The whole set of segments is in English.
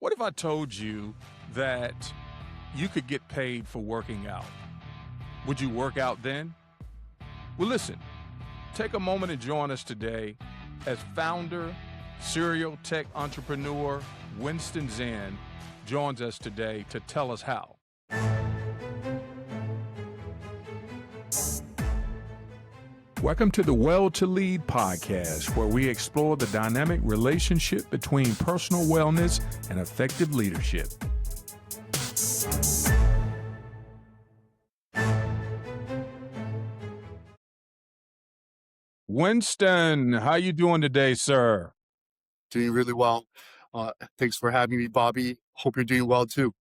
What if I told you that you could get paid for working out? Would you work out then? Well, listen, take a moment and join us today as founder, serial tech entrepreneur Winston Zinn joins us today to tell us how. Welcome to the Well to Lead podcast, where we explore the dynamic relationship between personal wellness and effective leadership. Winston, how you doing today, sir? Doing really well. Thanks for having me, Bobby. Hope you're doing well too.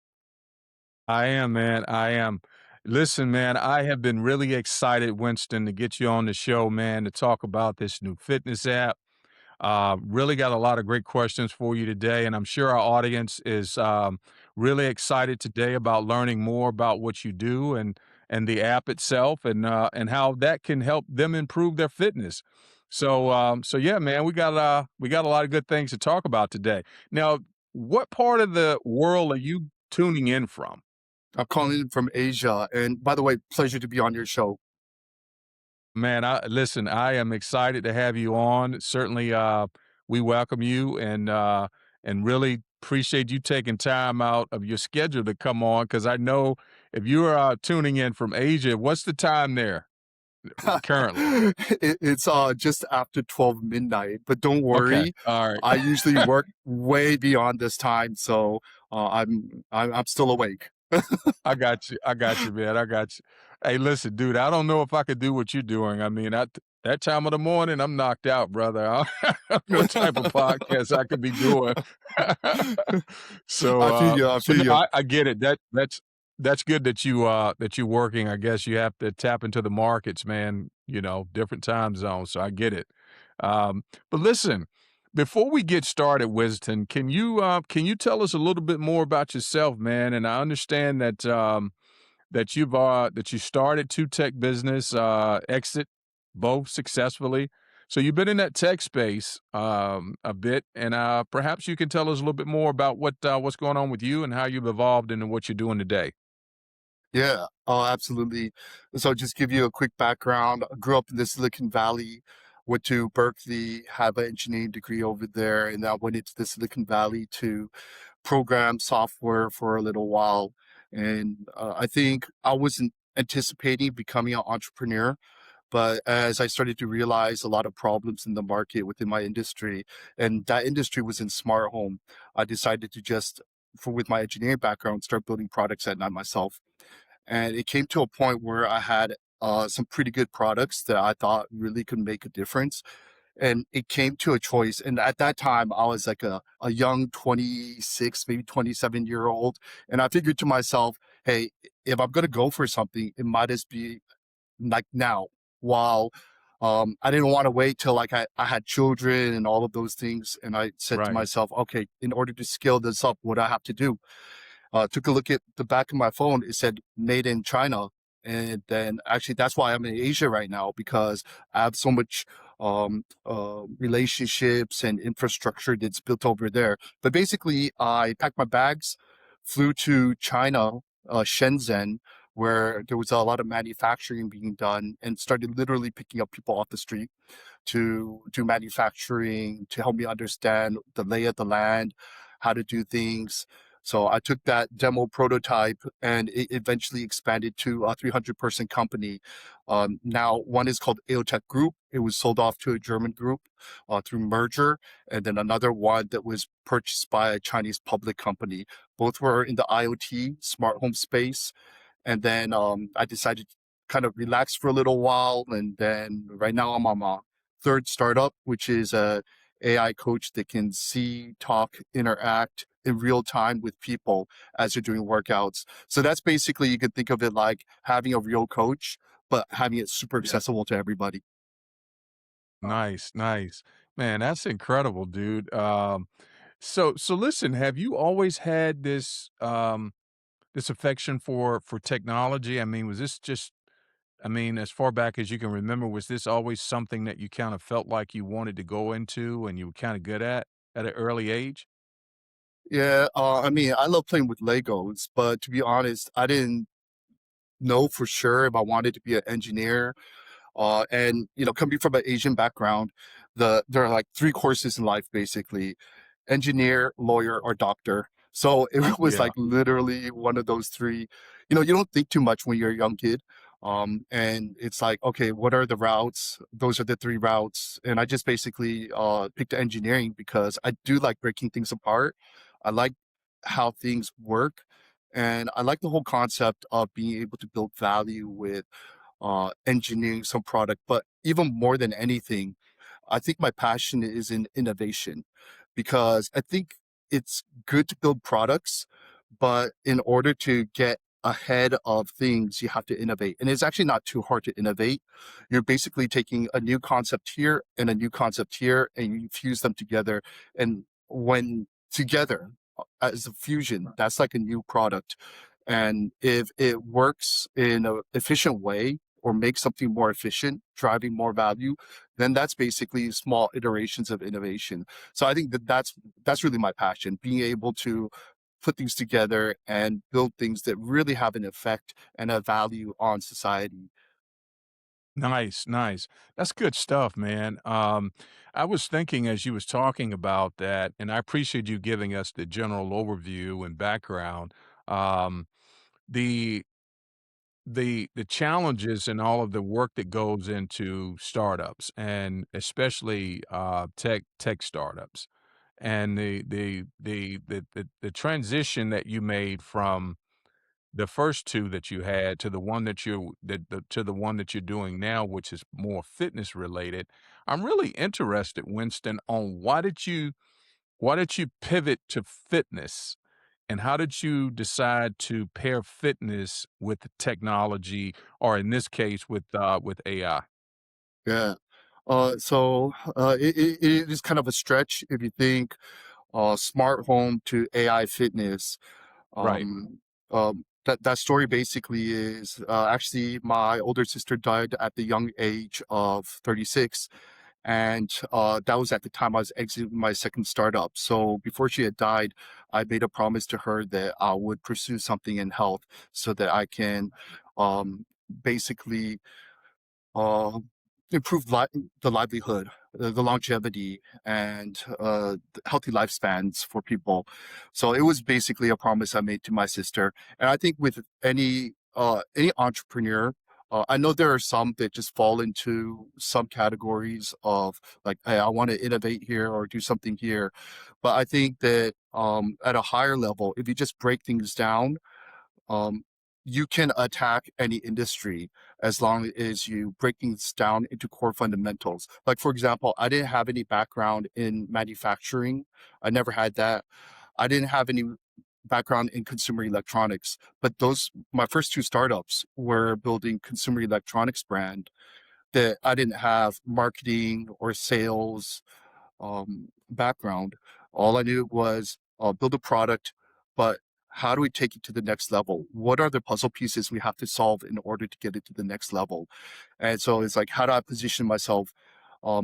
I am, man. I am. Listen, man, I have been really excited, Winston, to get you on the show, man, to talk about this new fitness app. Really got a lot of great questions for you today, and I'm sure our audience is really excited today about learning more about what you do and the app itself and how that can help them improve their fitness. So yeah, man, we got a lot of good things to talk about today. Now, what part of the world are you tuning in from? I'm calling in from Asia. And by the way, pleasure to be on your show. Man, I am excited to have you on. Certainly, we welcome you and really appreciate you taking time out of your schedule to come on because I know if you're tuning in from Asia, what's the time there currently? It's just after 12 midnight, but don't Okay, worry. all right. I usually work way beyond this time, so I'm still awake. I got you. I got you, man. I got you. Hey, listen, dude, I don't know if I could do what you're doing. I mean, that time of the morning, I'm knocked out, brother. I don't know what type of podcast I could be doing. So, I feel you. I but feel no, you. I get it. That's good that you're working. I guess you have to tap into the markets, man. You know, different time zones. So I get it. But listen, before we get started, Winston, can you tell us a little bit more about yourself, man? And I understand that you started two tech business, exit both successfully. So you've been in that tech space a bit, and perhaps you can tell us a little bit more about what's going on with you and how you've evolved into what you're doing today. Yeah, oh, absolutely. So just give you a quick background. I grew up in the Silicon Valley, went to Berkeley, have an engineering degree over there, and then went into the Silicon Valley to program software for a little while. And I think I wasn't anticipating becoming an entrepreneur, but as I started to realize a lot of problems in the market within my industry, and that industry was in smart home, I decided to just, with my engineering background, start building products at night myself. And it came to a point where I had some pretty good products that I thought really could make a difference. And it came to a choice. And at that time, I was like a young 26, maybe 27-year old. And I figured to myself, hey, if I'm going to go for something, it might as be like now, while I didn't want to wait till like I had children and all of those things. And I said to Right. myself, okay, in order to scale this up, what do I have to do? Took a look at the back of my phone. It said made in China. And then actually that's why I'm in Asia right now, because I have so much relationships and infrastructure that's built over there. But basically I packed my bags, flew to China, Shenzhen, where there was a lot of manufacturing being done, and started literally picking up people off the street to do manufacturing, to help me understand the lay of the land, how to do things. So I took that demo prototype and it eventually expanded to a 300-person company. Now one is called AOTech Group. It was sold off to a German group through merger, and then another one that was purchased by a Chinese public company. Both were in the IoT smart home space. And then I decided to kind of relax for a little while. And then right now I'm on my third startup, which is a AI coach that can see, talk, interact in real time with people as you're doing workouts. So that's basically, you could think of it like having a real coach, but having it super Yeah. accessible to everybody. Nice, nice. Man, that's incredible, dude. So listen, have you always had this affection for technology? I mean, was this just I mean, as far back as you can remember, was this always something that you kind of felt like you wanted to go into and you were kind of good at an early age? Yeah, I mean, I love playing with Legos, but to be honest, I didn't know for sure if I wanted to be an engineer. And coming from an Asian background, there are like three courses in life basically: engineer, lawyer, or doctor. So it was Yeah. like literally one of those three. You don't think too much when you're a young kid. And it's like, okay, what are the routes? Those are the three routes. And I just basically picked engineering because I do like breaking things apart. I like how things work. And I like the whole concept of being able to build value with engineering some product. But even more than anything, I think my passion is in innovation because I think it's good to build products, but in order to get ahead of things, you have to innovate. And it's actually not too hard to innovate. You're basically taking a new concept here and a new concept here, and you fuse them together. And when together as a fusion, that's like a new product. And if it works in an efficient way or makes something more efficient, driving more value, then that's basically small iterations of innovation. So I think that's really my passion, being able to put things together and build things that really have an effect and a value on society. Nice, nice. That's good stuff, man. I was thinking as you was talking about that, and I appreciate you giving us the general overview and background. Um, the the challenges and all of the work that goes into startups, and especially tech startups, and the transition that you made from the first 2 that you had to the one that to the one that you're doing now, which is more fitness related. I'm really interested, Winston, on why did you pivot to fitness, and how did you decide to pair fitness with the technology, or in this case, with AI? Yeah. It is kind of a stretch if you think smart home to AI fitness. Right. That story basically is actually my older sister died at the young age of 36. And that was at the time I was exiting my second startup. So before she had died, I made a promise to her that I would pursue something in health so that I can basically uh, improve the livelihood, the longevity, and healthy lifespans for people. So it was basically a promise I made to my sister. And I think with any entrepreneur, I know there are some that just fall into some categories of like, hey, I want to innovate here or do something here. But I think that at a higher level, if you just break things down, um, you can attack any industry as long as you break things down into core fundamentals. Like, for example, I didn't have any background in manufacturing. I never had that. I didn't have any background in consumer electronics, but my first two startups were building consumer electronics brand that I didn't have marketing or sales background. All I knew was build a product, but how do we take it to the next level? What are the puzzle pieces we have to solve in order to get it to the next level? And so it's like, how do I position myself? How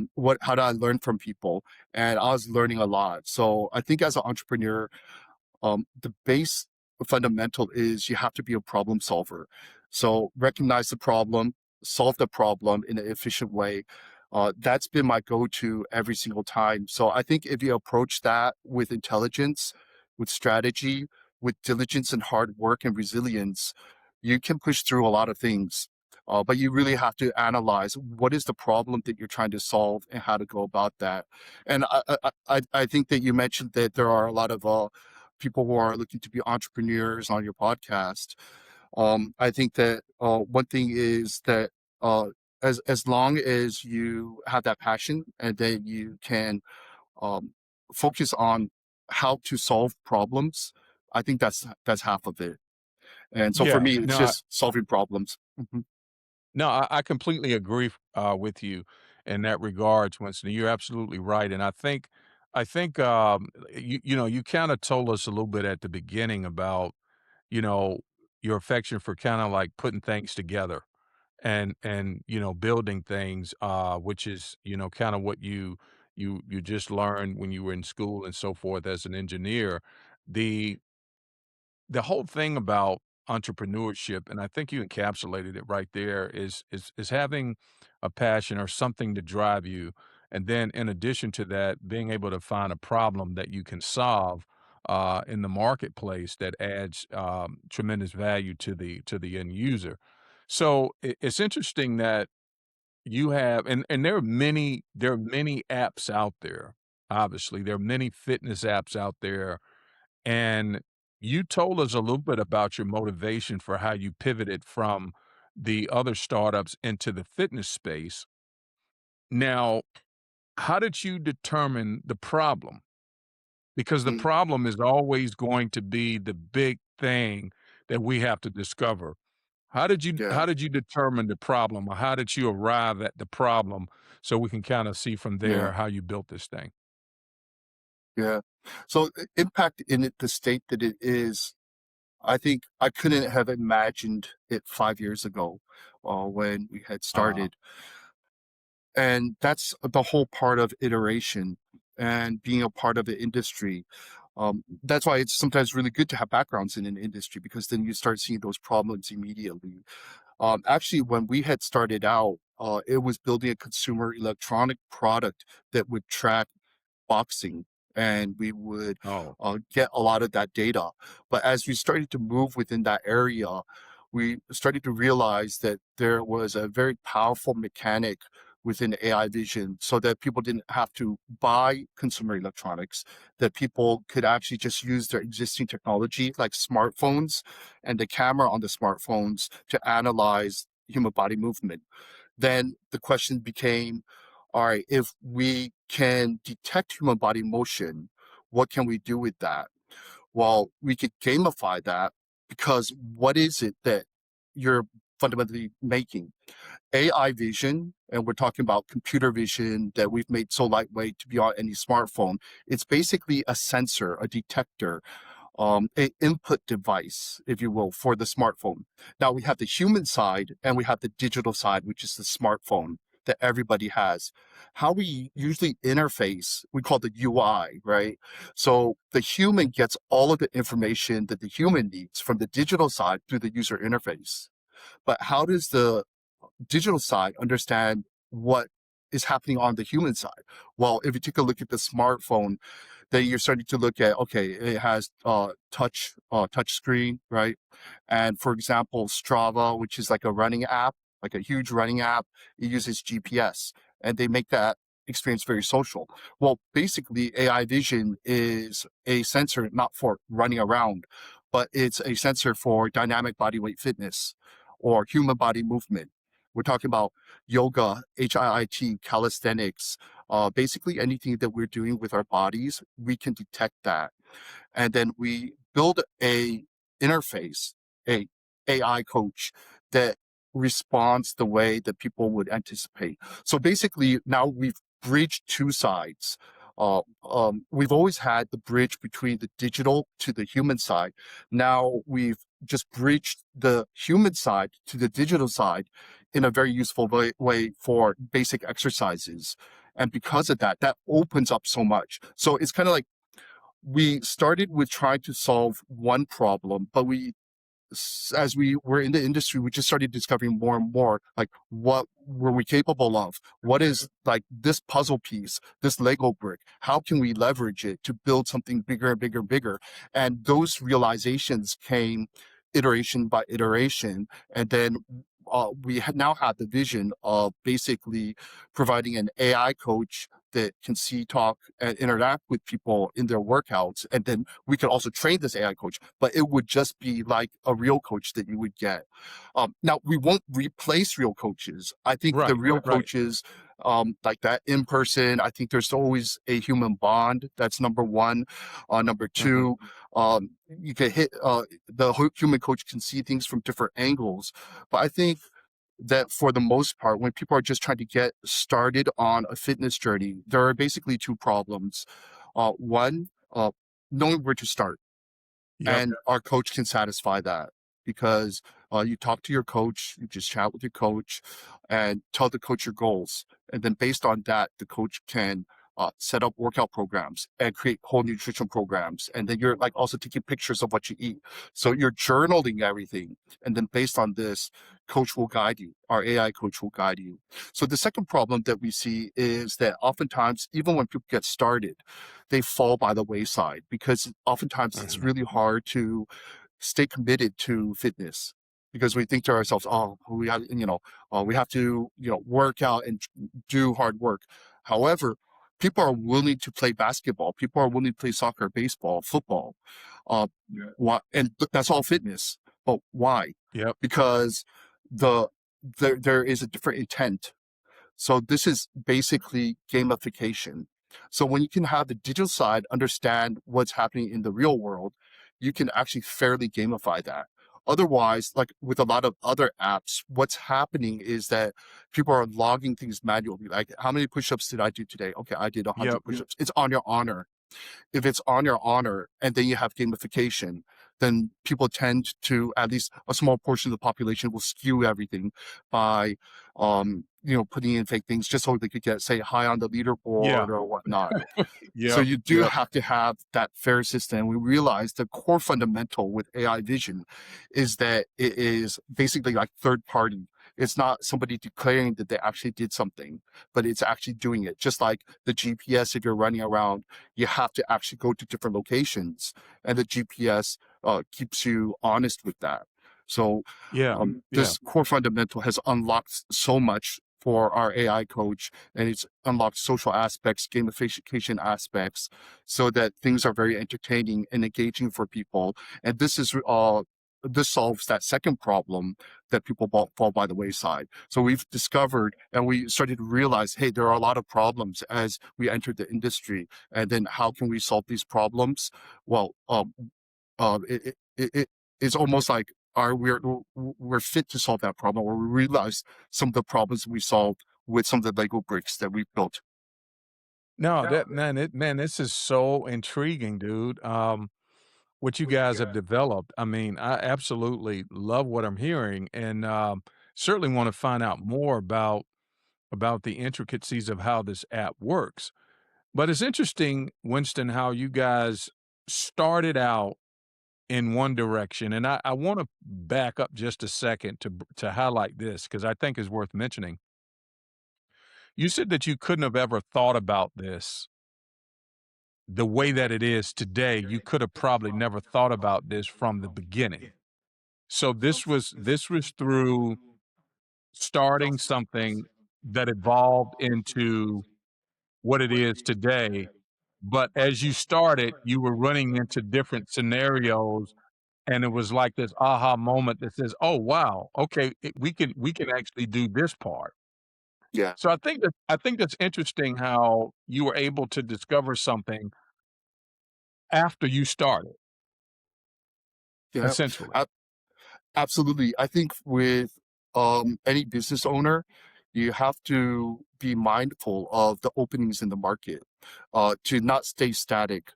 do I learn from people? And I was learning a lot. So I think as an entrepreneur, the base fundamental is you have to be a problem solver. So recognize the problem, solve the problem in an efficient way. That's been my go-to every single time. So I think if you approach that with intelligence, with strategy, with diligence and hard work and resilience, you can push through a lot of things. But you really have to analyze what is the problem that you're trying to solve and how to go about that. And I think that you mentioned that there are a lot of people who are looking to be entrepreneurs on your podcast. I think that one thing is that uh, as long as you have that passion and then you can um, focus on how to solve problems, I think that's half of it. And so for Yeah. me, it's No, just solving problems. Mhm. no, I completely agree with you in that regards, Winston. You're absolutely right, and I think you kind of told us a little bit at the beginning about you know your affection for kind of like putting things together and building things, which is kind of what you just learned when you were in school and so forth as an engineer. The the whole thing about entrepreneurship, and I think you encapsulated it right there, is having a passion or something to drive you, and then in addition to that, being able to find a problem that you can solve in the marketplace that adds tremendous value to the end user. So it's interesting that you have, and there are many apps out there. Obviously, there are many fitness apps out there, and you told us a little bit about your motivation for how you pivoted from the other startups into the fitness space. Now, how did you determine the problem? Because the Mm, problem is always going to be the big thing that we have to discover. yeah, how did you determine the problem, or how did you arrive at the problem so we can kind of see from yeah, there how you built this thing? yeah. So impact in it, the state that it is, I think I couldn't have imagined it 5 years ago when we had Uh, started. And that's the whole part of iteration and being a part of the industry. That's why it's sometimes really good to have backgrounds in an industry because then you start seeing those problems immediately. Actually, when we had started out, it was building a consumer electronic product that would track boxing, and we would oh, get a lot of that data. But as we started to move within that area, we started to realize that there was a very powerful mechanic within AI vision so that people didn't have to buy consumer electronics, that people could actually just use their existing technology like smartphones and the camera on the smartphones to analyze human body movement. Then the question became, all right, if we can detect human body motion, what can we do with that? Well, we could gamify that because what is it that you're fundamentally making? AI vision, and we're talking about computer vision that we've made so lightweight to be on any smartphone. It's basically a sensor, a detector, a input device, if you will, for the smartphone. Now we have the human side and we have the digital side, which is the smartphone that everybody has. How we usually interface, we call the UI, right? So the human gets all of the information that the human needs from the digital side through the user interface. But how does the digital side understand what is happening on the human side? Well, if you take a look at the smartphone, then you're starting to look at, okay, it has touch screen, right? And for example, Strava, which is like a running app, like a huge running app, it uses GPS, and they make that experience very social. Well, basically, AI vision is a sensor not for running around, but it's a sensor for dynamic body weight fitness or human body movement. We're talking about yoga, HIIT, calisthenics, basically anything that we're doing with our bodies, we can detect that. And then we build a interface, a AI coach that responds the way that people would anticipate. So basically now we've bridged two sides. We've always had the bridge between the digital to the human side. Now we've just bridged the human side to the digital side in a very useful way for basic exercises. And because of that, that opens up so much. So it's kind of like we started with trying to solve one problem, but as we were in the industry, we just started discovering more and more, like what were we capable of? What is like this puzzle piece, this Lego brick? How can we leverage it to build something bigger and bigger and bigger? And those realizations came iteration by iteration. And then now have the vision of basically providing an AI coach that can see, talk, and interact with people in their workouts. And then we could also train this AI coach, but it would just be like a real coach that you would get. Now, we won't replace real coaches. I think the right, real right. coaches, like that in person, I think there's always a human bond. That's number one. Number Mhm. two, you can hit human coach can see things from different angles. But I think that for the most part, when people are just trying to get started on a fitness journey, there are basically two problems. One, knowing where to start, Yep. and our coach can satisfy that because you talk to your coach, you just chat with your coach, and tell the coach your goals, and then based on that, the coach can set up workout programs and create whole nutrition programs. And then you're like also taking pictures of what you eat. So you're journaling everything. And then based on this, coach will guide you. Our AI coach will guide you. So the second problem that we see is that oftentimes, even when people get started, they fall by the wayside because oftentimes it's Mhm. really hard to stay committed to fitness because we think to ourselves, oh, we have to, work out and do hard work. However, people are willing to play basketball. People are willing to play soccer, baseball, football. That's all fitness. But why? Yep. Because there is a different intent. So this is basically gamification. So when you can have the digital side understand what's happening in the real world, you can actually fairly gamify that. Otherwise, like with a lot of other apps, what's happening is that people are logging things manually. Like, how many push-ups did I do today? Okay, I did Yep. 100 push-ups. It's on your honor. If it's on your honor and then you have gamification, then people tend to, at least a small portion of the population will skew everything by, putting in fake things just so they could get, say, high on the Yeah. leaderboard or whatnot. So Yep. you do Yep. have to have that fair system. We realize the core fundamental with AI vision is that it is basically like third party. It's not somebody declaring that they actually did something, but it's actually doing it. Just like the GPS, if you're running around, you have to actually go to different locations, and the GPS keeps you honest with that. So Yeah. Yeah. this core fundamental has unlocked so much for our AI coach, and it's unlocked social aspects, gamification aspects, so that things are very entertaining and engaging for people. And this solves that second problem that people fall by the wayside. So we've discovered and we started to realize, hey, there are a lot of problems as we entered the industry. And then how can we solve these problems? Well, it's almost like we're fit to solve that problem, or we realize some of the problems we solved with some of the Lego bricks that we built. No, that man, this is so intriguing, dude. What you guys have developed. I mean, I absolutely love what I'm hearing, and certainly want to find out more about the intricacies of how this app works. But it's interesting, Winston, how you guys started out in one direction, and I want to back up just a second to highlight this because I think is worth mentioning. You said that you couldn't have ever thought about this the way that it is today. You could have probably never thought about this from the beginning. So this was through starting something that evolved into what it is today. But as you started, you were running into different scenarios, and it was like this aha moment that says, "Oh, wow, okay, we can actually do this part." Yeah. So I think that's interesting how you were able to discover something after you started, Yeah. essentially. Absolutely. I think with any business owner, you have to be mindful of the openings in the market, to not stay static.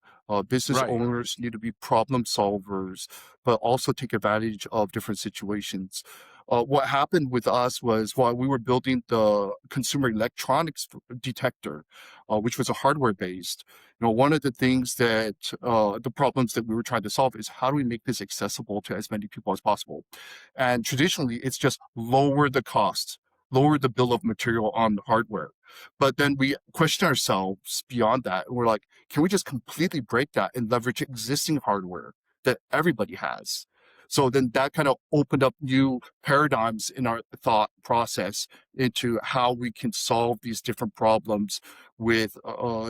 Business Right. owners need to be problem solvers, but also take advantage of different situations. What happened with us was while we were building the consumer electronics detector, which was a hardware based, one of the things that the problems that we were trying to solve is how do we make this accessible to as many people as possible? And traditionally, it's just lower the cost, lower the bill of material on the hardware. But then we question ourselves beyond that. And we're like, can we just completely break that and leverage existing hardware that everybody has? So then that kind of opened up new paradigms in our thought process into how we can solve these different problems with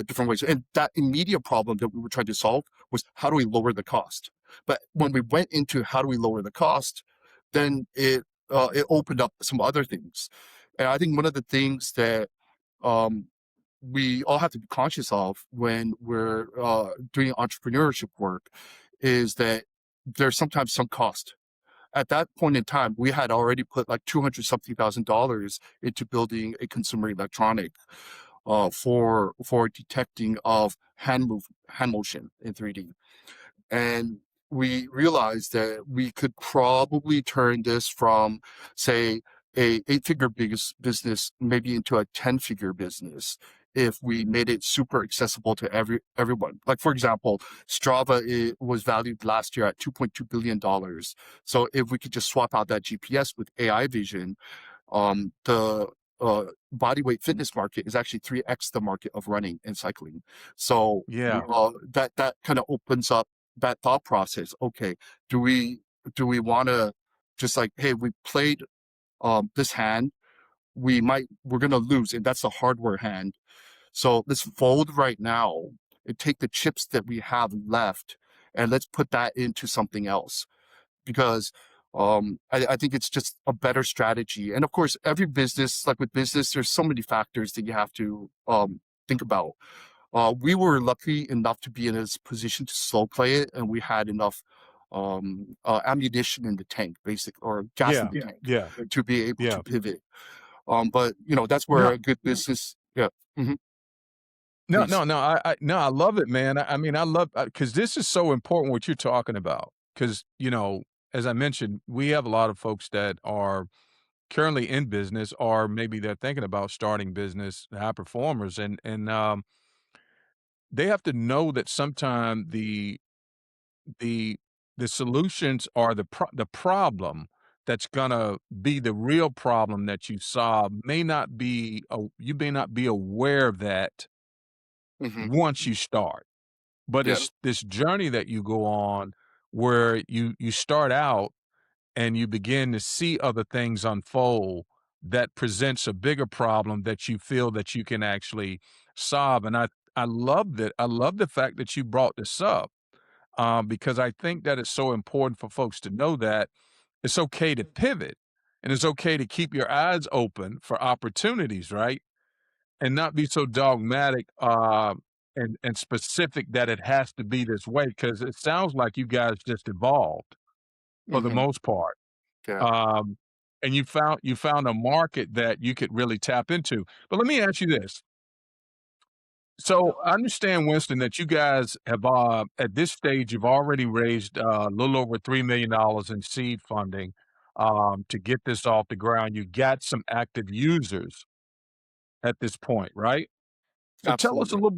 different ways. And that immediate problem that we were trying to solve was how do we lower the cost? But when we went into how do we lower the cost, then it opened up some other things. And I think one of the things that um, we all have to be conscious of when we're doing entrepreneurship work is that there's sometimes some cost. At that point in time, we had already put like 200 something $1,000 into building a consumer electronic for detecting of hand motion in 3D. And we realized that we could probably turn this from, say, a eight-figure business maybe into a 10-figure business if we made it super accessible to everyone. Like for example, Strava was valued last year at $2.2 billion. So if we could just swap out that GPS with AI vision, the body weight fitness market is actually 3x the market of running and cycling. So Yeah. that kind of opens up that thought process. Okay, do we want to just like, hey, we played this hand, we're gonna lose, and that's a hardware hand. So let's fold right now and take the chips that we have left and let's put that into something else, because I think it's just a better strategy. And of course, every business, like with business, there's so many factors that you have to think about. We were lucky enough to be in a position to slow play it, and we had enough ammunition in the tank, or gas in Yeah. the tank, Yeah. to be able to Yeah. pivot. But that's where No, a good business, yeah, mhm, no, please, no, no. No, I love it, man. I mean, I love because this is so important what you're talking about. Because as I mentioned, we have a lot of folks that are currently in business, or maybe they're thinking about starting business, high performers, and they have to know that sometimes the the solutions are the problem that's gonna be the real problem that you solve may not be you may not be aware of that hmm, once you start. But yeah, it's this journey that you go on where you start out and you begin to see other things unfold that presents a bigger problem that you feel that you can actually solve. And I love that. I love the fact that you brought this up, because I think that it's so important for folks to know that it's okay to pivot and it's okay to keep your eyes open for opportunities, right? And not be so dogmatic, and specific that it has to be this way, because it sounds like you guys just evolved for the hmm, most part. yeah, Um, and you found a market that you could really tap into. But let me ask you this. So I understand, Winston, that you guys have, at this stage, you've already raised a little over $3 million in seed funding, to get this off the ground. You got some active users at this point, right? So absolutely. tell us a little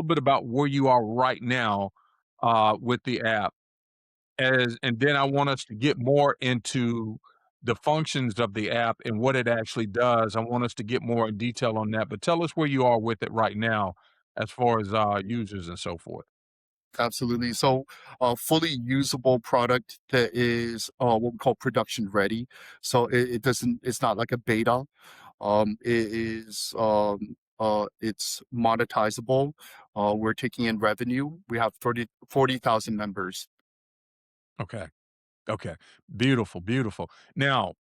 bit about where you are right now, with the app, and then I want us to get more into the functions of the app and what it actually does. I want us to get more in detail on that, but tell us where you are with it right now as far as, users and so forth. Absolutely. So, a fully usable product that is what we call production ready. So it doesn't. It's not like a beta. It is. It's monetizable. We're taking in revenue. We have 40,000 members. Okay. Okay. Beautiful, beautiful. Now,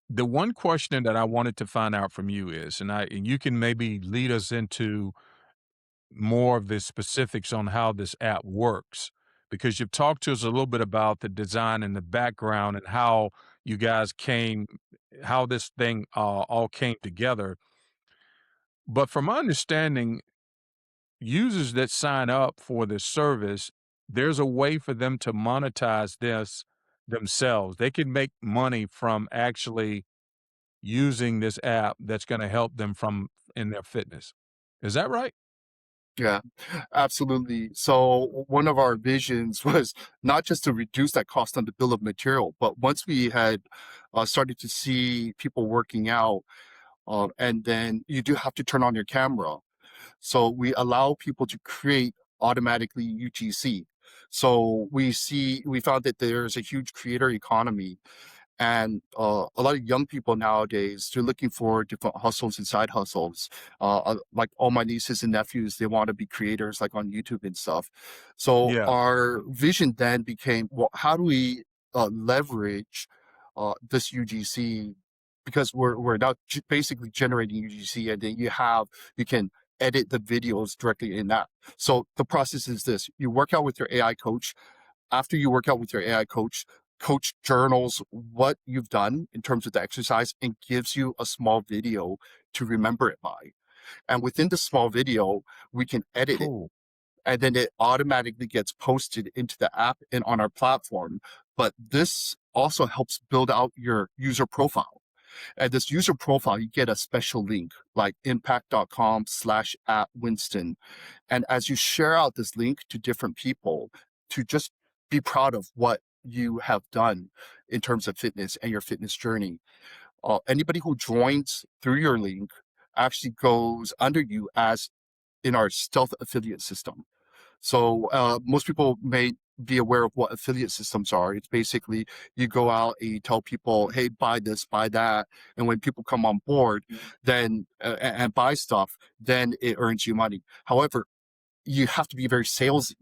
the one question that I wanted to find out from you is, and you can maybe lead us into more of the specifics on how this app works, because you've talked to us a little bit about the design and the background and how you guys came, how this thing, all came together. But from my understanding, users that sign up for this service, there's a way for them to monetize this themselves. They can make money from actually using this app that's going to help them from in their fitness. Is that right? Yeah, absolutely. So one of our visions was not just to reduce that cost on the bill of material, but once we had started to see people working out, and then you do have to turn on your camera. So we allow people to create automatically UGC. So we found that there's a huge creator economy, and a lot of young people nowadays, they're looking for different hustles and side hustles. Like all my nieces and nephews, they want to be creators like on YouTube and stuff. So Yeah. our vision then became, well, how do we leverage this UGC? Because we're now basically generating UGC, and then you can edit the videos directly in that. So the process is this: you work out with your AI coach. After you work out with your AI coach, coach journals what you've done in terms of the exercise and gives you a small video to remember it by. And within the small video, we can edit it, Cool. and then it automatically gets posted into the app and on our platform. But this also helps build out your user profile. And this user profile, you get a special link like impakt.com/at Winston. And as you share out this link to different people to just be proud of what you have done in terms of fitness and your fitness journey, anybody who joins through your link actually goes under you as in our stealth affiliate system. So most people may be aware of what affiliate systems are. It's basically you go out and you tell people, hey, buy this, buy that. And when people come on board, then and buy stuff, then it earns you money. However, you have to be very salesy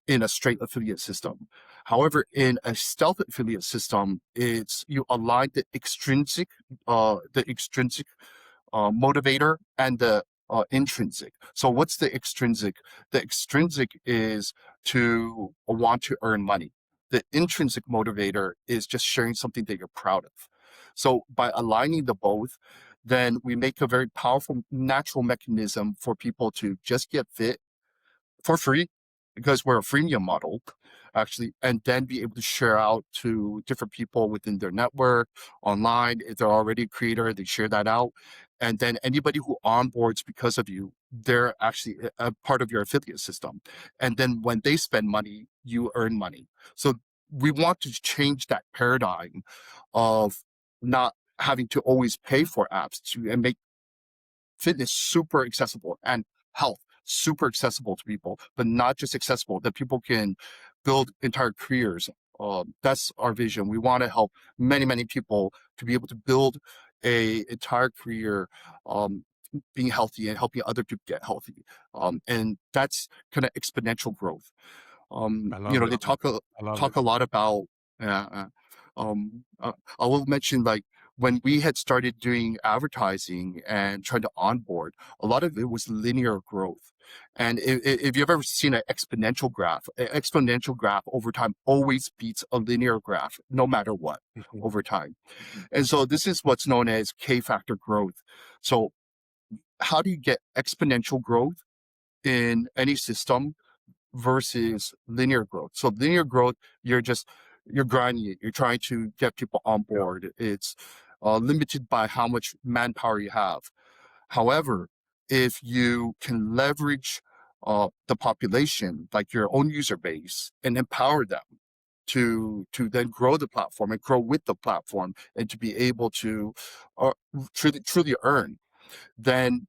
in a straight affiliate system. However, in a stealth affiliate system, it's you align the extrinsic motivator and the intrinsic. So what's the extrinsic? The extrinsic is to want to earn money. The intrinsic motivator is just sharing something that you're proud of. So by aligning the both, then we make a very powerful natural mechanism for people to just get fit for free because we're a freemium model actually, and then be able to share out to different people within their network online. If they're already a creator, they share that out. And then anybody who onboards because of you, they're actually a part of your affiliate system. And then when they spend money, you earn money. So we want to change that paradigm of not having to always pay for apps to and make fitness super accessible and health super accessible to people, but not just accessible, that people can build entire careers. That's our vision. We want to help many, many people to be able to build a entire career being healthy and helping other people get healthy. And that's kind of exponential growth. I love They it. I love it. talk a lot about. Uh, uh, I will mention like when we had started doing advertising and trying to onboard, a lot of it was linear growth. And if you've ever seen an exponential graph over time always beats a linear graph, no matter what, Mhm. over time. And so this is what's known as K-factor growth. So how do you get exponential growth in any system versus linear growth? So linear growth, you're grinding it. You're trying to get people on board. It's limited by how much manpower you have. However, if you can leverage the population, like your own user base, and empower them to then grow the platform and grow with the platform, and to be able to truly earn, then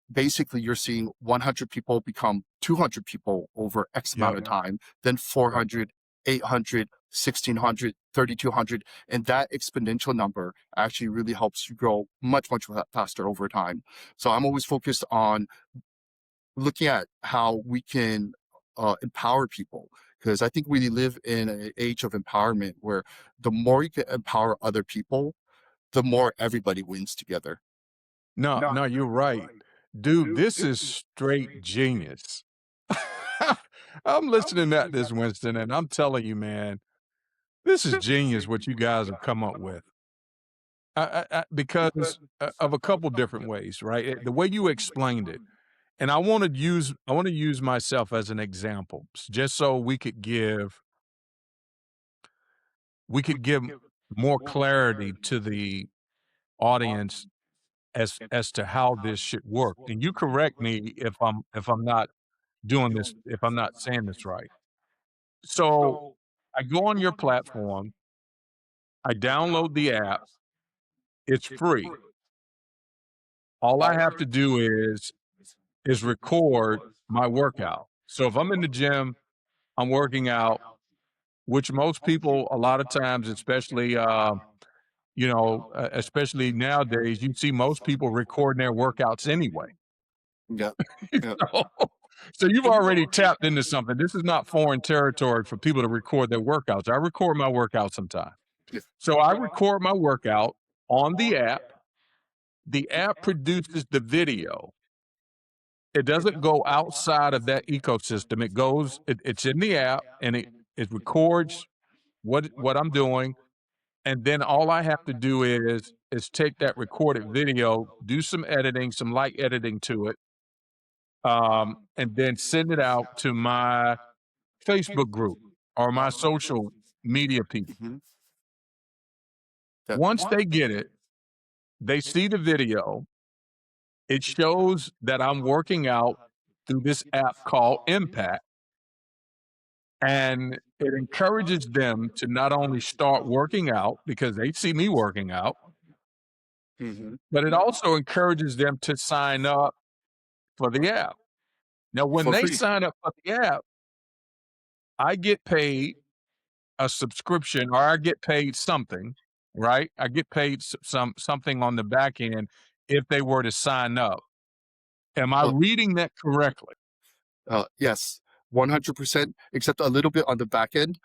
basically you're seeing 100 people become 200 people over X amount Yep. of time, then 400, 800, 1600, 3200. And that exponential number actually really helps you grow much, much faster over time. So I'm always focused on looking at how we can empower people, because I think we live in an age of empowerment where the more you can empower other people, the more everybody wins together. No, no, you're right. Dude, this is straight genius. I'm listening at this, Winston, and I'm telling you, man, this is genius what you guys have come up with. Because of a couple different ways, right? The way you explained it, and I want to use myself as an example, just so we could give more clarity to the audience as to how this should work. And you correct me if I'm not doing this, if I'm not saying this right. So I go on your platform, I download the app, it's free. All I have to do is record my workout. So if I'm in the gym, I'm working out, which most people a lot of times, especially especially nowadays, you see most people recording their workouts anyway. Yeah. Yeah. So, so you've already tapped into something. This is not foreign territory for people to record their workouts. I record my workout sometime. Yeah. So I record my workout on the app. The app produces the video. It doesn't go outside of that ecosystem. It's in the app and it records what I'm doing. And then all I have to do is take that recorded video, do some editing, some light editing to it, and then send it out to my Facebook group or my social media people. Mhm. Yeah. Once they get it, They see the video, it shows that I'm working out through this app called Impakt, and it encourages them to not only start working out because they see me working out, Hmm. but it also encourages them to sign up for the app. Now, when For they free. sign up for the app, I get paid a subscription or I get paid something, right? I get paid something on the back end if they were to sign up. Am I Uh, reading that correctly? yes, 100%, except a little bit on the back end.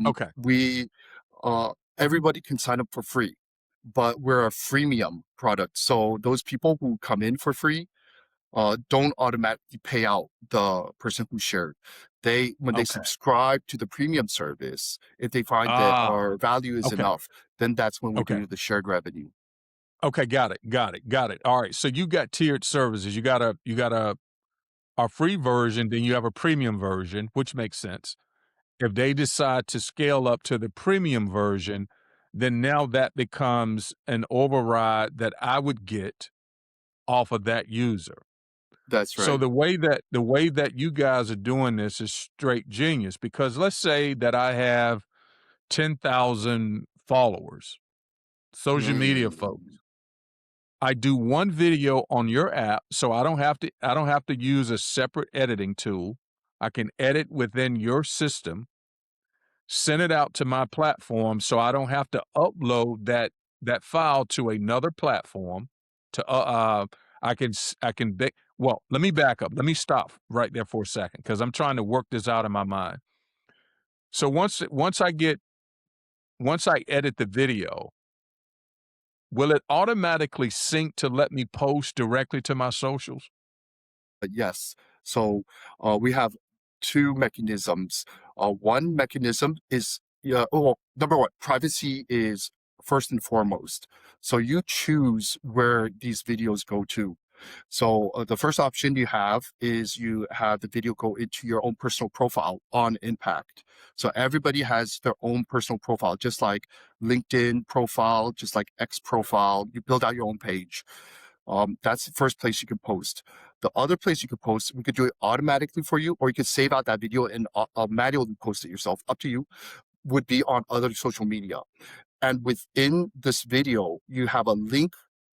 Okay. We everybody can sign up for free, but we're a freemium product. So those people who come in for free don't automatically pay out the person who shared. They when they Okay. subscribe to the premium service, if they find that Ah, our value is okay. enough, then that's when we Okay. do the shared revenue. Okay. Got it. Got it. Got it. All right. So you got tiered services. You got a free version, then you have a premium version, which makes sense. If they decide to scale up to the premium version, then now that becomes an override that I would get off of that user. That's So right. the way that you guys are doing this is straight genius because let's say that I have 10,000 followers, social media Mm. folks. I do one video on your app so I don't have to use a separate editing tool. I can edit within your system, send it out to my platform so I don't have to upload that file to another platform to I can well, let me back up. Let me stop right there for a second cuz I'm trying to work this out in my mind. So once I edit the video, will it automatically sync to let me post directly to my socials? Yes. So we have two mechanisms. One mechanism is, yeah, oh, well, number one, privacy is first and foremost. So you choose where these videos go to. So the first option you have is you have the video go into your own personal profile on Impact. So everybody has their own personal profile, just like LinkedIn profile, just like X profile. You build out your own page. That's the first place you can post. The other place you could post, we could do it automatically for you, or you could save out that video and manually post it yourself. Up to you. Would be on other social media. And within this video, you have a link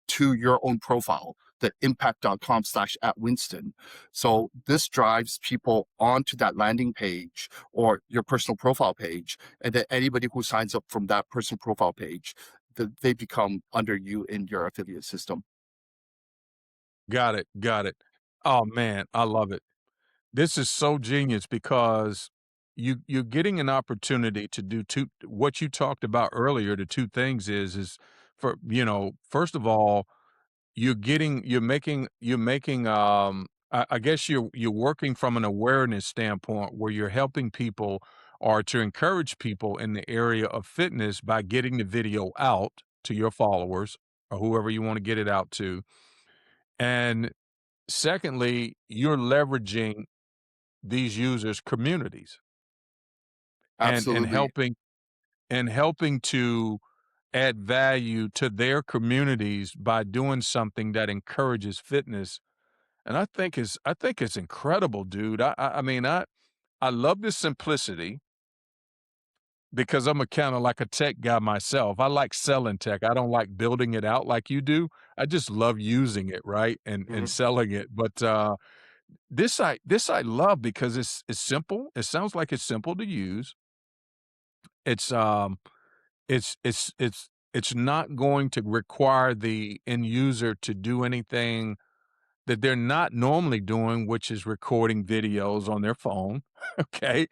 to your own profile, the impact.com/at Winston. So this drives people onto that landing page or your personal profile page. And then anybody who signs up from that personal profile page, they become under you in your affiliate system. Got it. Got it. Oh man, I love it. This is so genius because you're getting an opportunity to do two what you talked about earlier, the two things is for first of all, you're making I guess you're working from an awareness standpoint where you're helping people or to encourage people in the area of fitness by getting the video out to your followers or whoever you want to get it out to. And secondly, you're leveraging these users' communities and Absolutely. helping to add value to their communities by doing something that encourages fitness. And I think it's incredible, dude. I love the simplicity because I'm a kind of like a tech guy myself. I like selling tech. I don't like building it out like you do. I just love using it, right? And Mhm. selling it. But this I love because it's simple. It sounds like it's simple to use. It's um it's not going to require the end user to do anything that they're not normally doing, which is recording videos on their phone. Okay.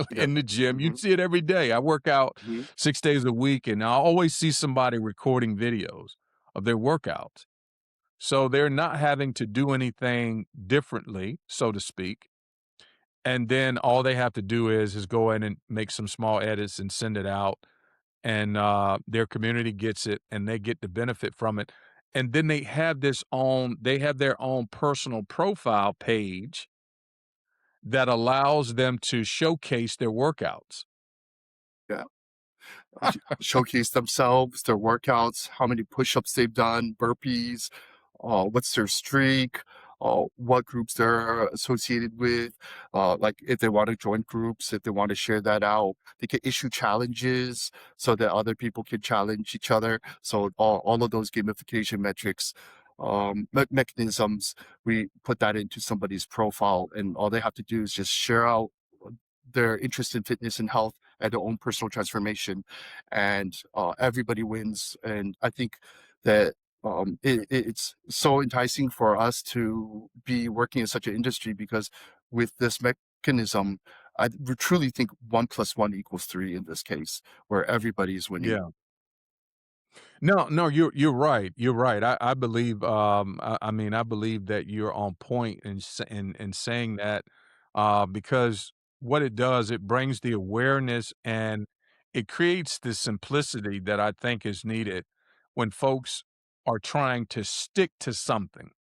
Yeah. In the gym. You Hmm. see it every day. I work out Hmm. 6 days a week and I always see somebody recording videos of their workouts. So they're not having to do anything differently, so to speak. And then all they have to do is go in and make some small edits and send it out, and their community gets it, and they get the benefit from it. And then they have their own personal profile page that allows them to showcase their workouts. Yeah. showcase themselves, their workouts, how many push-ups they've done, burpees, what's their streak, what groups they're associated with, like if they want to join groups, if they want to share that out. They can issue challenges so that other people can challenge each other. So all of those gamification metrics, mechanisms, we put that into somebody's profile, and all they have to do is just share out their interest in fitness and health and their own personal transformation, and everybody wins. And I think that it's so enticing for us to be working in such an industry, because with this mechanism, I truly think 1 + 1 = 3 in this case, where everybody is winning. Yeah. No, no, you're right. You're right. I believe. I mean, I believe that you're on point in saying that, because what it does, it brings the awareness and it creates the simplicity that I think is needed when folks are trying to stick to something.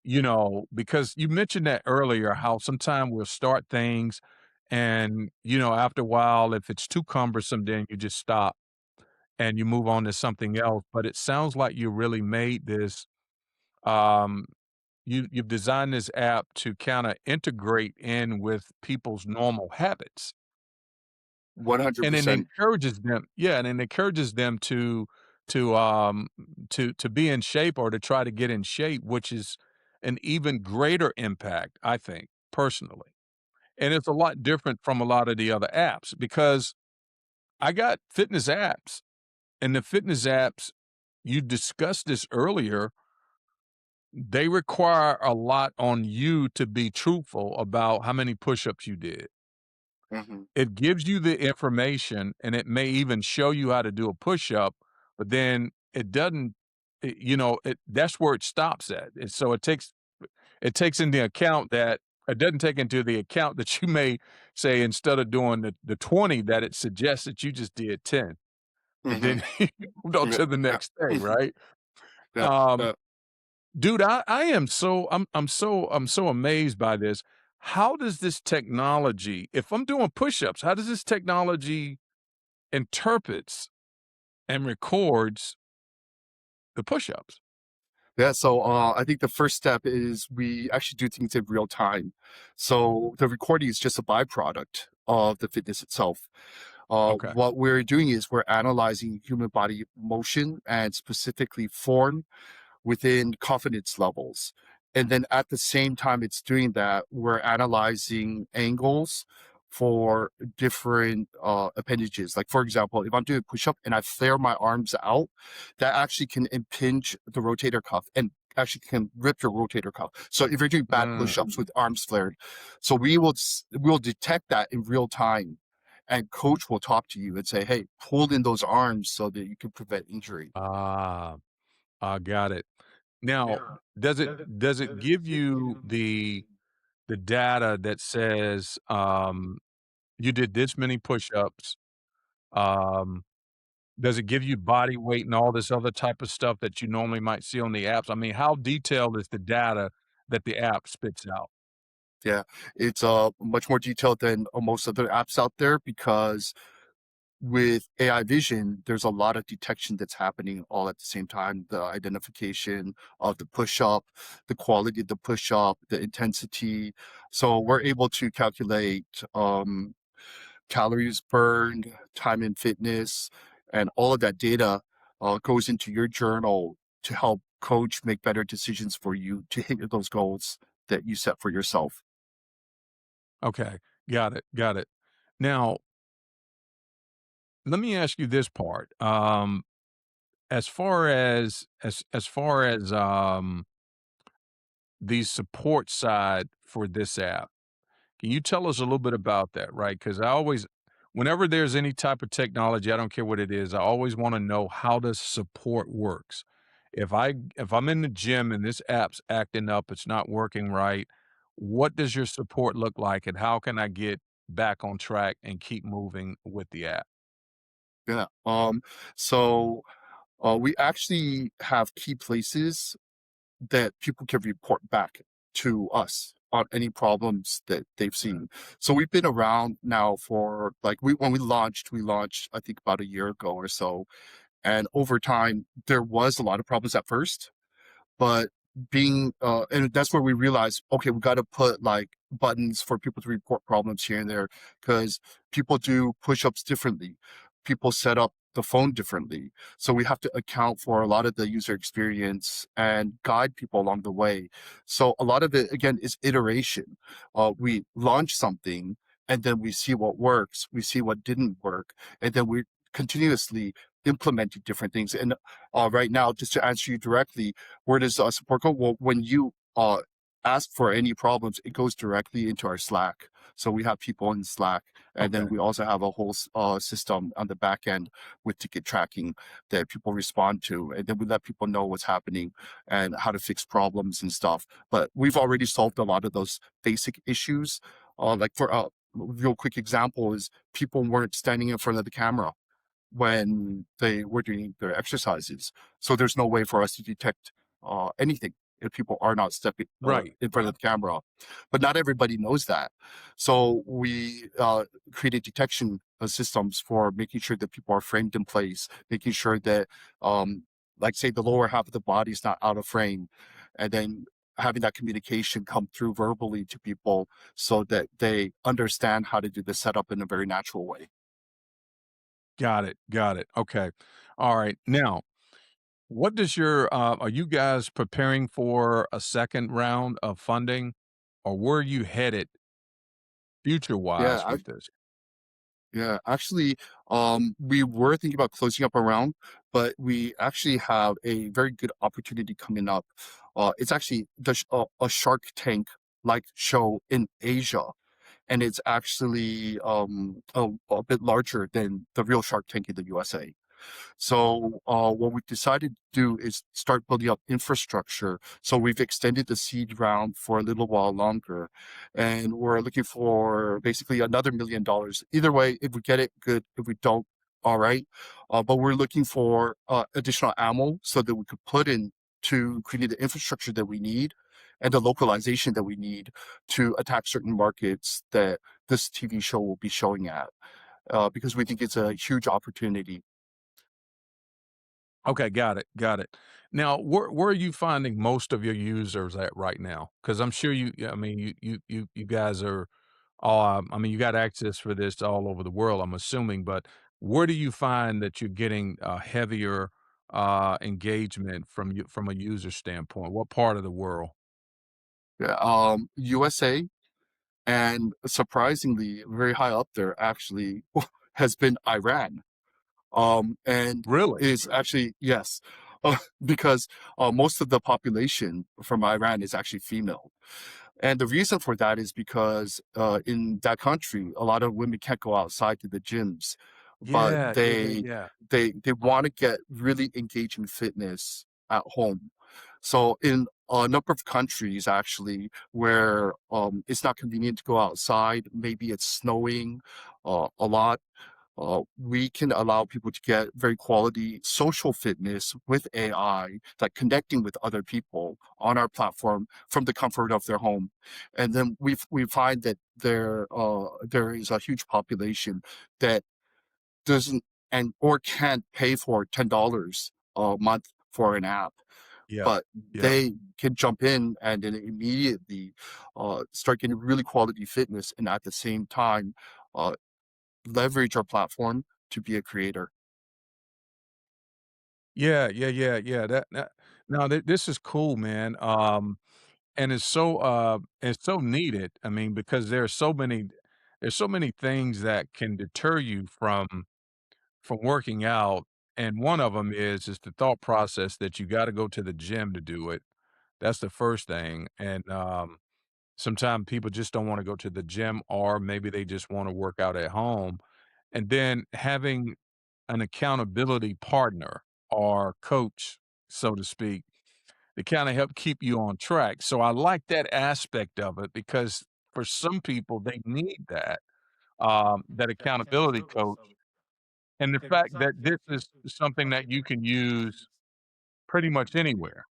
Because you mentioned that earlier, how sometimes we'll start things, and after a while, if it's too cumbersome, then you just stop and you move on to something else. But it sounds like you really made this, um, you've designed this app to kinda integrate in with people's normal habits, and then 100%. encourages them, yeah, and it encourages them to, um, to be in shape or to try to get in shape, which is an even greater impact, I think, personally. And it's a lot different from a lot of the other apps, because I got fitness apps, and the fitness apps, you discussed this earlier, they require a lot on you to be truthful about how many push-ups you did. Hmm. It gives you the information, and it may even show you how to do a push-up, but then it doesn't, that's where it stops at. And so it takes into account that it doesn't take into the account that you may say, instead of doing the 20, that it suggests that you just did 10, and Hmm. then you moved on Yeah, to the yeah. next day, right? Yeah, Um, yeah. Dude, I am so I'm so amazed by this. How does this technology, if I'm doing push-ups, how does this technology interprets and records the push-ups? Yeah, so I think the first step is we actually do things in real time. So the recording is just a byproduct of the fitness itself. Okay. What we're doing is we're analyzing human body motion and specifically form within confidence levels. And then at the same time it's doing that, we're analyzing angles for different appendages. Like, for example, if I'm doing a push up and I flare my arms out, that actually can impinge the rotator cuff and actually can rip your rotator cuff. So if you're doing bad Mm. push ups with arms flared, so we will detect that in real time. And coach will talk to you and say, hey, pull in those arms so that you can prevent injury. Ah, I got it. Now, does it give you the data that says, you did this many push-ups? Um, does it give you body weight and all this other type of stuff that you normally might see on the apps? I mean, how detailed is the data that the app spits out? Yeah, it's much more detailed than most other apps out there, because with AI vision, there's a lot of detection that's happening all at the same time. The identification of the push up, the quality of the push up, the intensity. So we're able to calculate calories burned, time in fitness, and all of that data goes into your journal to help coach make better decisions for you to hit those goals that you set for yourself. Okay, got it, got it. Now, let me ask you this part. As far as the support side for this app, can you tell us a little bit about that? Right, because whenever there's any type of technology, I don't care what it is, I always want to know how the support works. If I'm in the gym and this app's acting up, it's not working right. What does your support look like, and how can I get back on track and keep moving with the app? Yeah. So we actually have key places that people can report back to us. on any problems that they've seen. So we've been around now for like when we launched I think about a year ago or so, and over time there was a lot of problems at first, but and that's where we realized, okay, we got to put like buttons for people to report problems here and there, because people do push-ups differently, people set up the phone differently, so we have to account for a lot of the user experience and guide people along the way. So a lot of it again is iteration. We launch something, and then we see what works, we see what didn't work, and then we continuously implementing different things. And right now, just to answer you directly, where does support go? Well, when you ask for any problems, it goes directly into our Slack. So we have people in Slack, and then Okay. we also have a whole system on the back end with ticket tracking that people respond to, and then we let people know what's happening and how to fix problems and stuff. But we've already solved a lot of those basic issues. Like for a real quick example is people weren't standing in front of the camera when they were doing their exercises. So there's no way for us to detect anything if people are not stepping Right, in front right. of the camera. But not everybody knows that. So we created detection systems for making sure that people are framed in place, making sure that, like, say, the lower half of the body is not out of frame, and then having that communication come through verbally to people so that they understand how to do the setup in a very natural way. Got it, got it. Okay. Alright. Now, what does your, are you guys preparing for a second round of funding, or where are you headed future-wise Yeah, with this? Yeah, actually, we were thinking about closing up around, but we actually have a very good opportunity coming up. It's actually a Shark Tank like show in Asia, and it's actually a bit larger than the real Shark Tank in the USA. So what we decided to do is start building up infrastructure. So we've extended the seed round for a little while longer, and we're looking for basically another $1 million. Either way, if we get it, good. If we don't, all right. But we're looking for additional ammo so that we could put in to create the infrastructure that we need and the localization that we need to attack certain markets that this TV show will be showing at, because we think it's a huge opportunity. Okay, got it, got it. Now, where are you finding most of your users at right now? Because 'Cause I'm sure you yeah, I mean, you guys are I mean, you got access for this all over the world, I'm assuming, but where do you find that you're getting, heavier, engagement from a user standpoint? What part of the world? Yeah, USA, and surprisingly, very high up there actually has been Iran. And Really? is actually, yes, because most of the population from Iran is actually female. And the reason for that is because in that country, a lot of women can't go outside to the gyms, but Yeah, yeah, yeah, yeah. they want to get really engaging fitness at home. So in a number of countries, actually, where it's not convenient to go outside, maybe it's snowing a lot, we can allow people to get very quality social fitness with AI, like connecting with other people on our platform from the comfort of their home. And then we find that there is a huge population that doesn't and or can't pay for $10 a month for an app, Yep, but yep. they can jump in and then immediately start getting really quality fitness, and at the same time uh, leverage our platform to be a creator. Yeah, yeah, yeah, yeah, that no, this is cool, man, and it's so needed, I mean, because there's so many things that can deter you from working out, and one of them is the thought process that you gotta go to the gym to do it. That's the first thing, and, sometimes people just don't wanna go to the gym, or maybe they just wanna work out at home, and then having an accountability partner or coach, so to speak, to kinda help keep you on track. So I like that aspect of it because for some people, they need that accountability coach, and the fact that this is something that you can use pretty much anywhere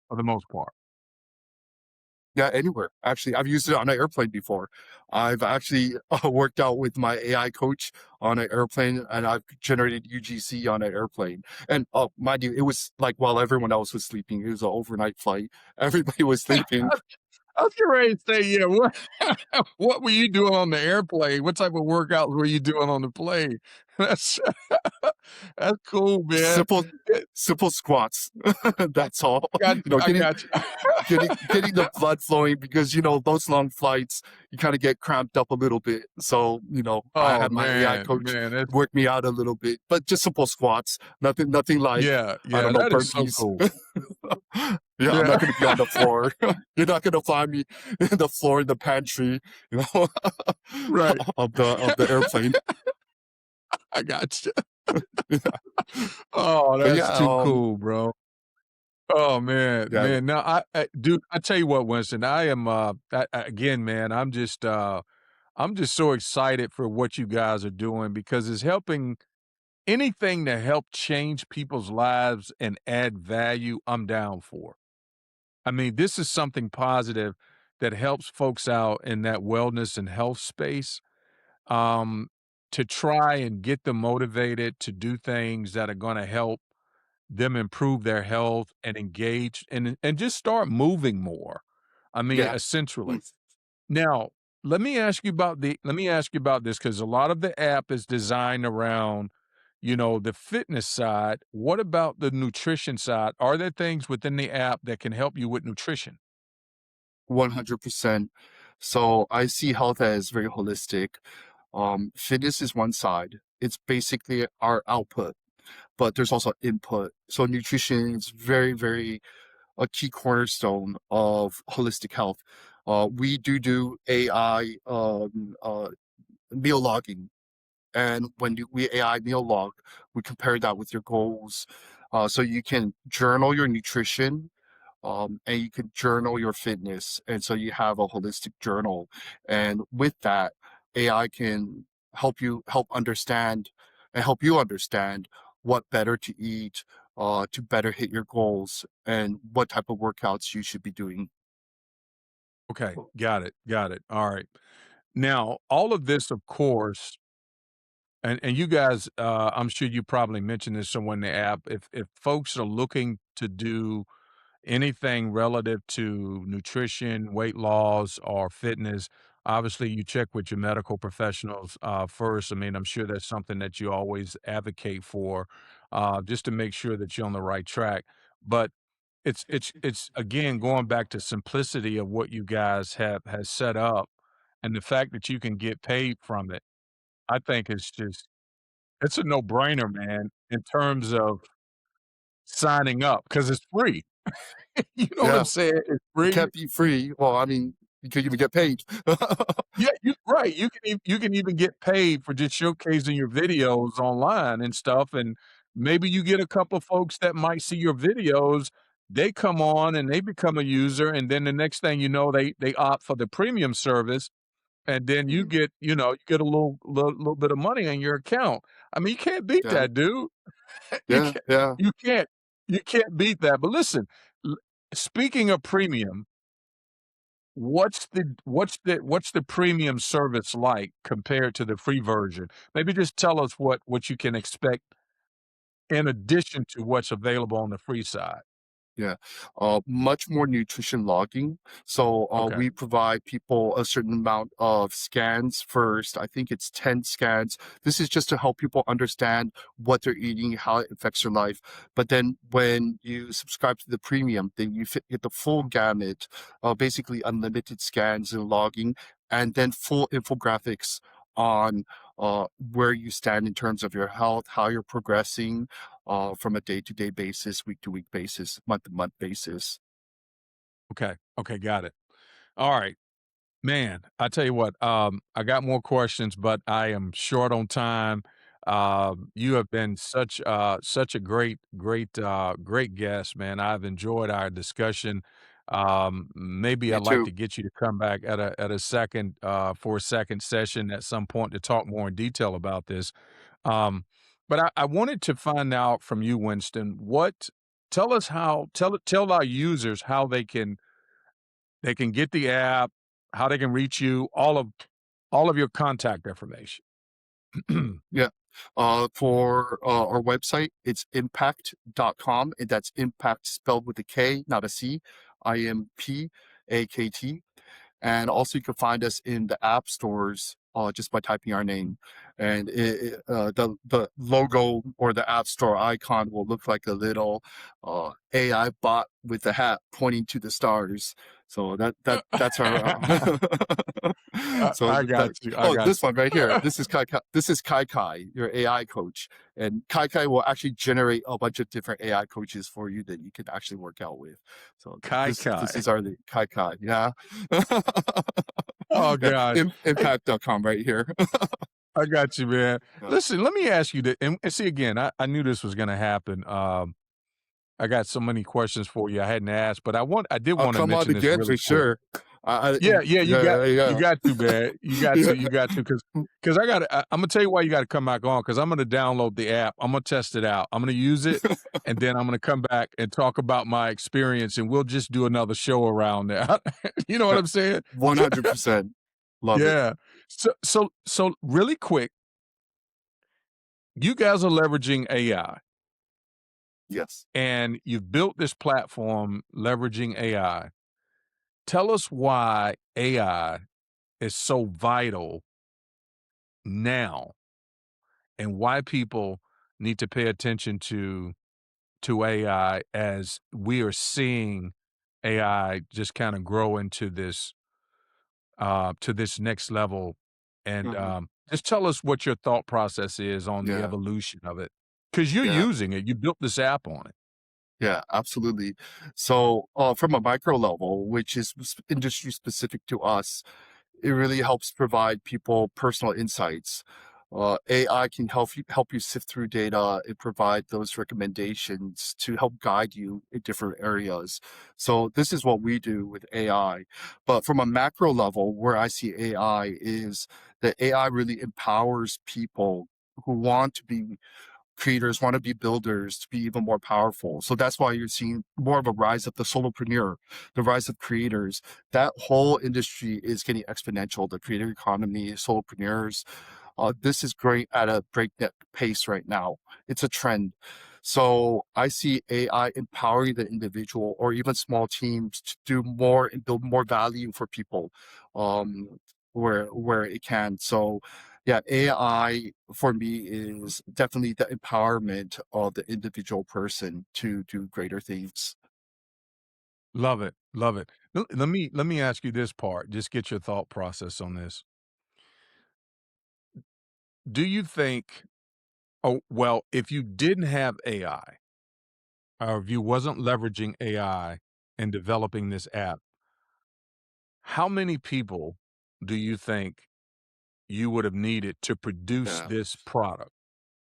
for the most part. Yeah, anywhere. Actually, I've used it on an airplane before. I've actually worked out with my AI coach on an airplane, and I've generated UGC on an airplane. And mind you, it was like while everyone else was sleeping. It was an overnight flight. Everybody was sleeping. I was getting ready to say, yeah, what what were you doing on the airplane? What type of workouts were you doing on the plane? That's that's cool, man. Simple, Eh, simple squats. That's all. You know, I getting got you. getting the blood flowing because those long flights you kind of get cramped up a little bit. So I Oh, had my AI coach man, that's work me out a little bit, but just simple squats. Nothing like yeah, I yeah, don't know that is so burpees. cool. Yeah, I'm Yeah, not going to be on the floor. You're not going to find me in the floor in the pantry, you know, right. of the airplane. I got you. Oh, But that's yeah, too cool, bro. Oh, man, yeah, man. No, dude, I tell you what, Winston, I am, again, man, I'm just so excited for what you guys are doing because it's helping anything to help change people's lives and add value, I'm down for. I mean, this is something positive that helps folks out in that wellness and health space, um, to try and get them motivated to do things that are gonna help them improve their health and engage and just start moving more. I mean, yeah. essentially. Now, let me ask you about this because a lot of the app is designed around, the fitness side. What about the nutrition side? Are there things within the app that can help you with nutrition? 100%. So I see health as very holistic. Fitness is one side. It's basically our output, but there's also input. So nutrition is very, very a key cornerstone of holistic health. We do AI meal logging. And when we AI meal log, we compare that with your goals. So you can journal your nutrition, and you can journal your fitness. And so you have a holistic journal. And with that, AI can help you understand what better to eat, to better hit your goals and what type of workouts you should be doing. Okay, got it, got it. All right. Now, all of this, of course, and you guys, I'm sure you probably mentioned this somewhere in the app. If folks are looking to do anything relative to nutrition, weight loss, or fitness, obviously you check with your medical professionals first. I mean, I'm sure that's something that you always advocate for, just to make sure that you're on the right track. But it's again going back to simplicity of what you guys have has set up, and the fact that you can get paid from it. I think it's a no brainer, man, in terms of signing up because it's free. You know what I'm Yeah, saying? It's it free. can't be free. Well, I mean, you could even get paid. Yeah, right, you can even get paid for just showcasing your videos online and stuff, and maybe you get a couple of folks that might see your videos, they come on and they become a user, and then the next thing you know, they opt for the premium service, and then you Mhm. get, you get a little bit of money in your account. I mean, you can't beat Yeah, that, dude. You yeah, can't yeah, you can't you can't beat that, but listen, l speaking of premium, what's the premium service like compared to the free version? Maybe just tell us what you can expect in addition to what's available on the free side. yeah. Much more nutrition logging. So Okay, we provide people a certain amount of scans first. I think it's 10 scans. This is just to help people understand what they're eating, how it affects their life. But then when you subscribe to the premium, then get the full gamut, basically unlimited scans and logging, and then full infographics on where you stand in terms of your health, how you're progressing, from a day-to-day basis, week-to-week basis, month-to-month basis. okay, okay, got it. Alright. Man, I tell you what, I got more questions, but I am short on time. You have been such a great guest, man. I've enjoyed our discussion. Maybe Me I'd like to too. get you to come back at a second for a second session at some point to talk more in detail about this. Um, but I wanted to find out from you, Winston, tell us how tell our users how they can They can get the app, how they can reach you, all of your contact information. Yeah. For our website, it's impakt.com, and that's impact spelled with a K, not a C, IMPAKT. And also, you can find us in the app stores just by typing our name. And the logo or the app store icon will look like a little AI bot with a hat pointing to the stars. So that's our. So I that got you. I oh, got this one right here. This is Kai Kai. This is Kai Kai, your AI coach, and Kai Kai will actually generate a bunch of different AI coaches for you that you can actually work out with. So Kai this Kai. is our Kai Kai. Yeah. Oh Yeah, gosh. impact.com right here. I got you, man. Yeah. Listen, let me ask you that. And see, again, I knew this was going to happen. I got so many questions for you I hadn't asked, but I did I'll want to come on mention this again really for quick. sure. Yeah, yeah, Yeah, you yeah. got to, man. Yeah. You got to, because I'm gonna tell you why you got to come back on. Because I'm gonna download the app. I'm gonna test it out. I'm gonna use it, and then I'm gonna come back and talk about my experience, and we'll just do another show around that. You know what Yeah. I'm saying? 100%. Love it. Yeah. So really quick, you guys are leveraging AI, Yes. and you've built this platform leveraging AI. Tell us why AI is so vital now, and why people need to pay attention to AI as we are seeing AI just kind of grow into this to this next level. And Mhm. just tell us what your thought process is on the Yeah. evolution of it, because you're Yeah. using it. You built this app on it. Yeah, absolutely. So, from a micro level, which is industry specific to us, it really helps provide people personal insights. AI can help you sift through data and provide those recommendations to help guide you in different areas. So this is what we do with AI. But from a macro level, where I see AI is that AI really empowers people who want to be creators, want to be builders to be even more powerful. So that's why you're seeing more of a rise of the solopreneur, the rise of creators. That whole industry is getting exponential. The creator economy, solopreneurs, this is great at a breakneck pace right now. It's a trend. So I see AI empowering the individual or even small teams to do more and build more value for people, um, where it can. So yeah, AI for me is definitely the empowerment of the individual person to do greater things. Love it, love it. Let me ask you this part. Just get your thought process on this. Do you think? Oh well, if you didn't have AI, or if you wasn't leveraging AI in developing this app, how many people do you think you would have needed to produce Yeah. this product?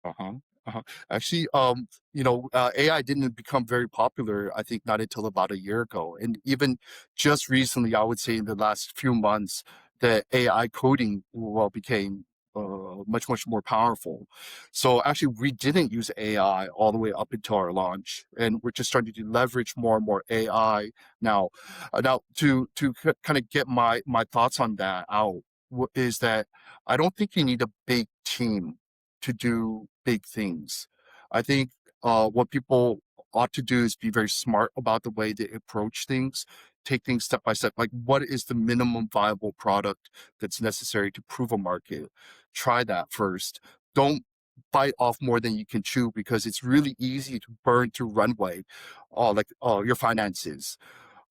Uh-huh. Uh-huh. Actually, AI didn't become very popular, I think, not until about a year ago. And even just recently, I would say in the last few months, the AI coding, well, became much more powerful. So actually, we didn't use AI all the way up until our launch, and we're just starting to leverage more and more AI now. Now, to kind of get my thoughts on that out, is that I don't think you need a big team to do big things. I think what people ought to do is be very smart about the way they approach things, take things step by step. Like, what is the minimum viable product that's necessary to prove a market? Try that first. Don't bite off more than you can chew because it's really easy to burn through runway, your finances.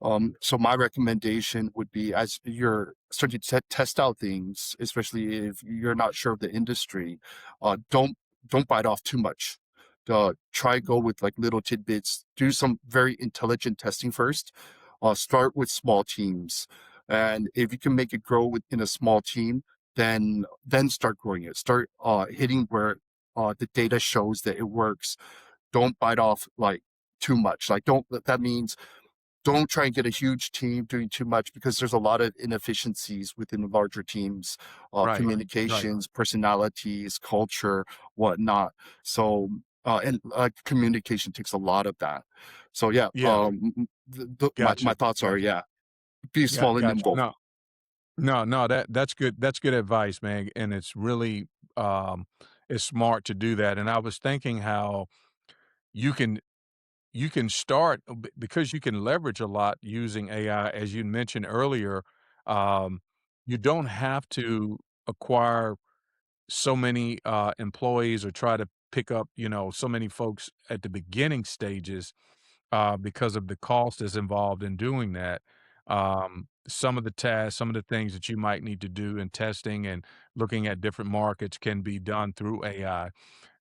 So my recommendation would be as you're starting to test out things, especially if you're not sure of the industry, don't bite off too much. Try go with like little tidbits. Do some very intelligent testing first. Start with small teams, and if you can make it grow within a small team, then start growing it. Start hitting where the data shows that it works. Don't bite off like too much. Like don't that means don't try and get a huge team doing too much because there's a lot of inefficiencies within larger teams, Right, right. communications, personalities, culture, whatnot. So, and communication takes a lot of that. So, yeah, Yeah, my gotcha, thoughts are, gotcha. yeah. Be Yeah, small and gotcha. nimble. No, no, no, that's good. That's good advice, man, and it's really, um, it's smart to do that, and I was thinking how you can you can start because you can leverage a lot using AI, as you mentioned earlier, um, you don't have to acquire so many, employees or try to pick up, so many folks at the beginning stages, because of the cost that's involved in doing that. Some of the tasks, some of the things that you might need to do in testing and looking at different markets can be done through AI.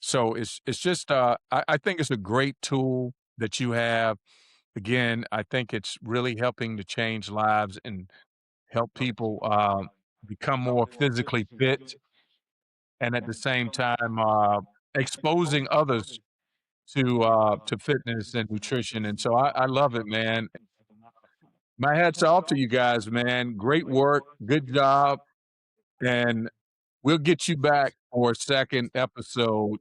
So it's just I think it's a great tool that you have. Again, I think it's really helping to change lives and help people become more physically fit, and at the same time exposing others to fitness and nutrition. And so I love it, man. My hat's off to you guys, man. Great work, good job, and we'll get you back for a second episode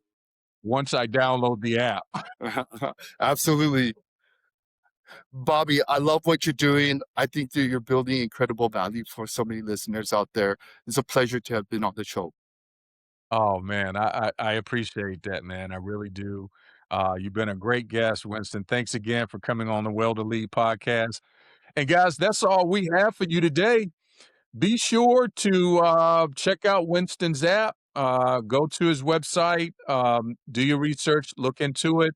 once I download the app. Absolutely. Bobby, I love what you're doing. I think that you're building incredible value for so many listeners out there. It's a pleasure to have been on the show. Oh man, I appreciate that, man. I really do. You've been a great guest, Winston. Thanks again for coming on the Well to Lead podcast. And guys, that's all we have for you today. Be sure to check out Winston's app. Go to his website, do your research, look into it.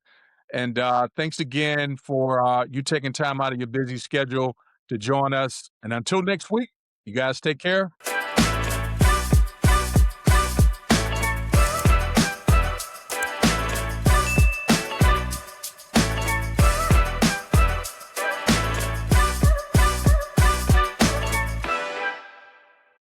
And thanks again for you taking time out of your busy schedule to join us. And until next week, you guys take care.